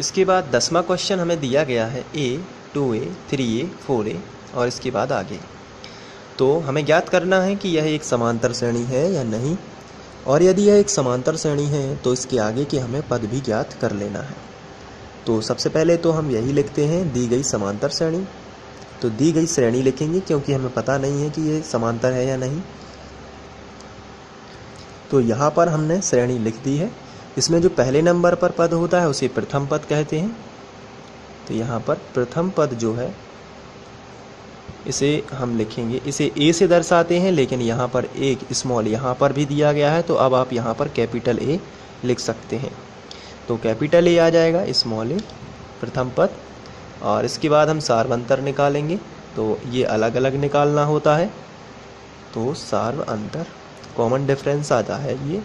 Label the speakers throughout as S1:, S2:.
S1: इसके बाद 10वां क्वेश्चन हमें दिया गया है a, 2a, 3a, 4a और इसके बाद आगे। तो हमें ज्ञात करना है कि यह एक समांतर श्रेणी है या नहीं, और यदि यह एक समांतर श्रेणी है तो इसके आगे के हमें पद भी ज्ञात कर लेना है। तो सबसे पहले तो हम यही लिखते हैं, दी गई समांतर श्रेणी। तो दी गई श्रेणी लिखेंगे क्योंकि हमें पता नहीं है कि ये समांतर है या नहीं। तो यहाँ पर हमने श्रेणी लिख दी है। इसमें जो पहले नंबर पर पद होता है उसे प्रथम पद कहते हैं। तो यहाँ पर प्रथम पद जो है इसे हम लिखेंगे, इसे ए से दर्शाते हैं, लेकिन यहाँ पर एक स्मॉल यहाँ पर भी दिया गया है, तो अब आप यहाँ पर कैपिटल ए लिख सकते हैं। तो कैपिटल ए आ जाएगा, स्मॉल ए प्रथम पद। और इसके बाद हम सार्वंतर निकालेंगे, तो ये अलग अलग निकालना होता है। तो सार्व अंतर कॉमन डिफरेंस आता है ये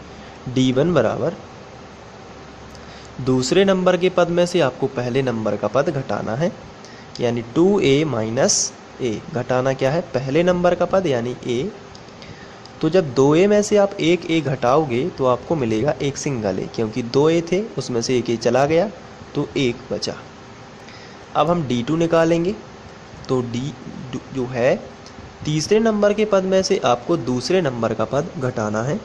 S1: d1 बराबर दूसरे नंबर के पद में से आपको पहले नंबर का पद घटाना है, यानी 2a माइनस a। घटाना क्या है? पहले नंबर का पद यानी a। तो जब 2a में से आप एक a घटाओगे तो आपको मिलेगा एक सिंगल a, क्योंकि 2a थे उसमें से एक a चला गया तो एक बचा। अब हम d2 निकालेंगे। तो d जो है तीसरे नंबर के पद में से आपको दूसरे नंबर का पद घटाना है।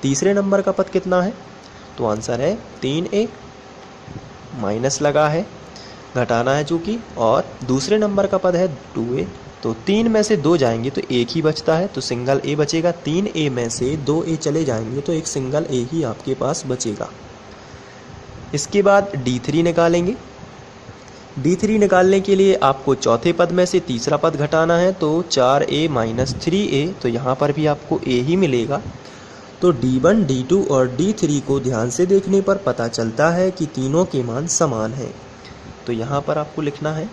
S1: तीसरे नंबर का पद कितना है? तो आंसर है 3a, माइनस लगा है, घटाना है चूँकि, और दूसरे नंबर का पद है 2a। तो 3 में से 2 जाएंगे तो एक ही बचता है, तो सिंगल a बचेगा। 3a में से 2a चले जाएंगे तो एक सिंगल a ही आपके पास बचेगा। इसके बाद d3 निकालेंगे। d3 निकालने के लिए आपको चौथे पद में से तीसरा पद घटाना है, तो 4a माइनस 3a, तो यहाँ पर भी आपको a ही मिलेगा। तो d1, d2 और d3 को ध्यान से देखने पर पता चलता है कि तीनों के मान समान हैं। तो यहाँ पर आपको लिखना है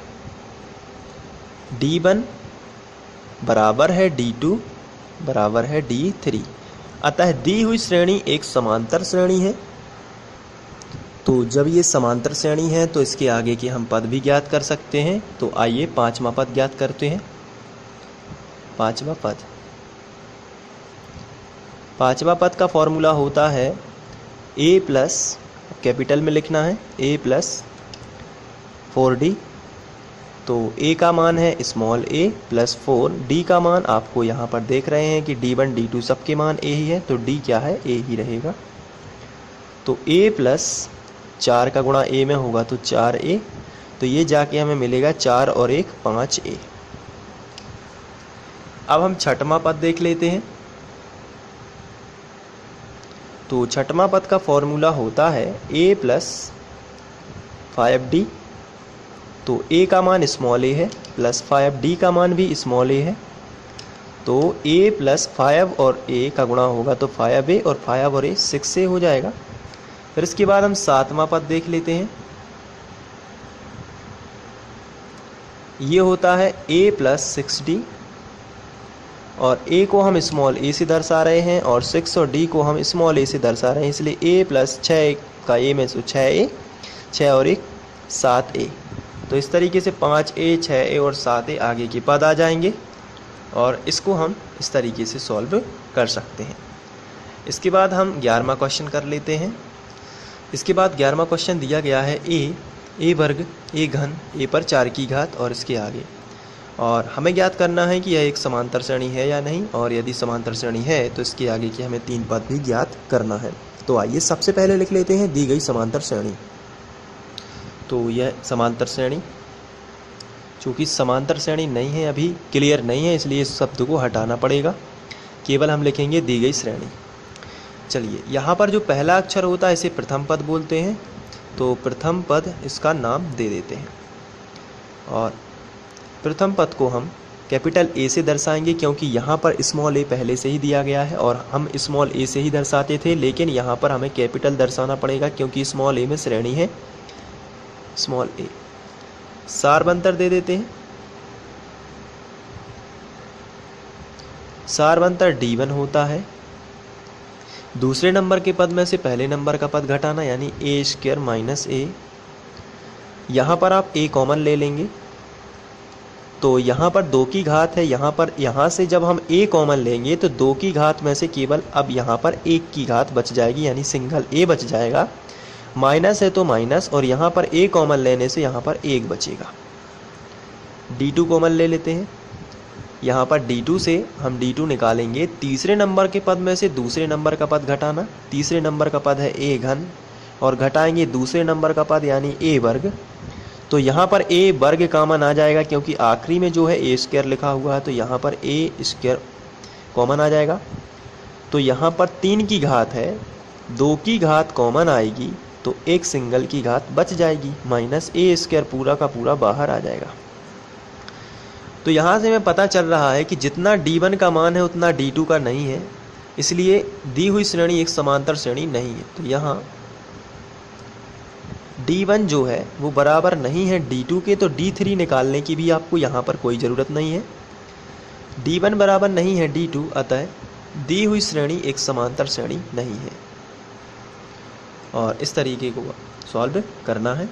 S1: d1 बराबर है d2 बराबर है d3। अतः दी हुई श्रेणी एक समांतर श्रेणी है। तो जब ये समांतर श्रेणी है तो इसके आगे के हम पद भी ज्ञात कर सकते हैं। तो आइए पांचवा पद ज्ञात करते हैं। पांचवा पद का फॉर्मूला होता है a प्लस, कैपिटल में लिखना है, a प्लस 4d। तो a का मान है स्मॉल a प्लस 4, d का मान आपको यहाँ पर देख रहे हैं कि d1 d2 सबके मान a ही है, तो d क्या है? a ही रहेगा। तो a प्लस 4 का गुणा a में होगा तो 4a, तो ये जाके हमें मिलेगा 4 और 1 5a। अब हम छठवां पद देख लेते हैं। तो छठवां पद का फॉर्मूला होता है a प्लस 5d। तो a का मान स्मॉल a है प्लस 5d का मान भी स्मॉल a है, तो a प्लस 5 और a का गुणा होगा तो 5a, और 5 और a 6a हो जाएगा। फिर इसके बाद हम सातवां पद देख लेते हैं। ये होता है a प्लस 6d, और a को हम स्मॉल a से दर्शा रहे हैं और 6 और d को हम स्मॉल a से दर्शा रहे हैं, इसलिए a प्लस 6 का a में से 6a, 6 और 1 7a। तो इस तरीके से 5a, 6a और 7a आगे के पद आ जाएंगे, और इसको हम इस तरीके से सॉल्व कर सकते हैं। इसके बाद हम 11वां क्वेश्चन कर लेते हैं। इसके बाद 11वां क्वेश्चन दिया गया है a वर्ग a घन a पर 4 की घात और इसके आगे, और हमें ज्ञात करना है कि यह एक समांतर श्रेणी है या नहीं, और यदि समांतर श्रेणी है तो इसके आगे की हमें 3 पद भी ज्ञात करना है। तो आइए सबसे पहले लिख लेते हैं दी गई समांतर श्रेणी। तो यह समांतर श्रेणी, चूँकि समांतर श्रेणी नहीं है, अभी क्लियर नहीं है, इसलिए इस शब्द को हटाना पड़ेगा। केवल हम लिखेंगे दी गई श्रेणी। चलिए, यहाँ पर जो पहला अक्षर होता है इसे प्रथम पद बोलते हैं, तो प्रथम पद इसका नाम दे देते हैं। और प्रथम पद को हम कैपिटल A से दर्शाएंगे, क्योंकि यहाँ पर स्मॉल a पहले से ही दिया गया है और हम स्मॉल a से ही दर्शाते थे, लेकिन यहाँ पर हमें कैपिटल दर्शाना पड़ेगा क्योंकि स्मॉल a में श्रेणी है स्मॉल a। सार्वंतर दे देते हैं। सार्वंतर d1 होता है। दूसरे नंबर के पद में से पहले नंबर का पद घटाना, यानी a स्क्वायर माइनस a। यहाँ पर आप a कॉमन ले लेंगे, तो यहाँ पर 2 की घात है, यहाँ से जब हम a कॉमन लेंगे तो 2 की घात में से केवल अब यहाँ पर 1 की घात बच जाएगी, यानी सिंगल a बच जाएगा। माइनस है तो माइनस, और यहाँ पर a कॉमन लेने से यहाँ पर 1 बचेगा। d2 कॉमन ले लेते हैं। यहाँ पर d2 से हम d2 निकालेंगे, तीसरे नंबर के पद में से दूसरे नंबर का पद घटाना। तीसरे नंबर का पद है a घन, और घटाएंगे दूसरे नंबर का पद यानी a वर्ग। तो यहाँ पर a वर्ग कॉमन आ जाएगा, क्योंकि आखिरी में जो है a स्क्वायर लिखा हुआ है, तो यहाँ पर a स्क्वायर कॉमन आ जाएगा। तो यहाँ पर 3 की घात है, 2 की घात कॉमन आएगी, तो एक सिंगल की घात बच जाएगी, माइनस a स्क्वायर पूरा का पूरा बाहर आ जाएगा। तो यहाँ से हमें पता चल रहा है कि जितना d1 का मान है उतना d2 का नहीं है, इसलिए दी हुई श्रेणी एक समांतर श्रेणी नहीं है। तो यहाँ d1 जो है वो बराबर नहीं है d2 के, तो d3 निकालने की भी आपको यहाँ पर कोई ज़रूरत नहीं है। d1 बराबर नहीं है d2, अतः दी हुई श्रेणी एक समांतर श्रेणी नहीं है। और इस तरीके को सॉल्व करना है।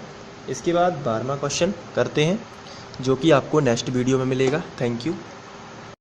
S1: इसके बाद 12वां क्वेश्चन करते हैं, जो कि आपको नेक्स्ट वीडियो में मिलेगा। Thank you.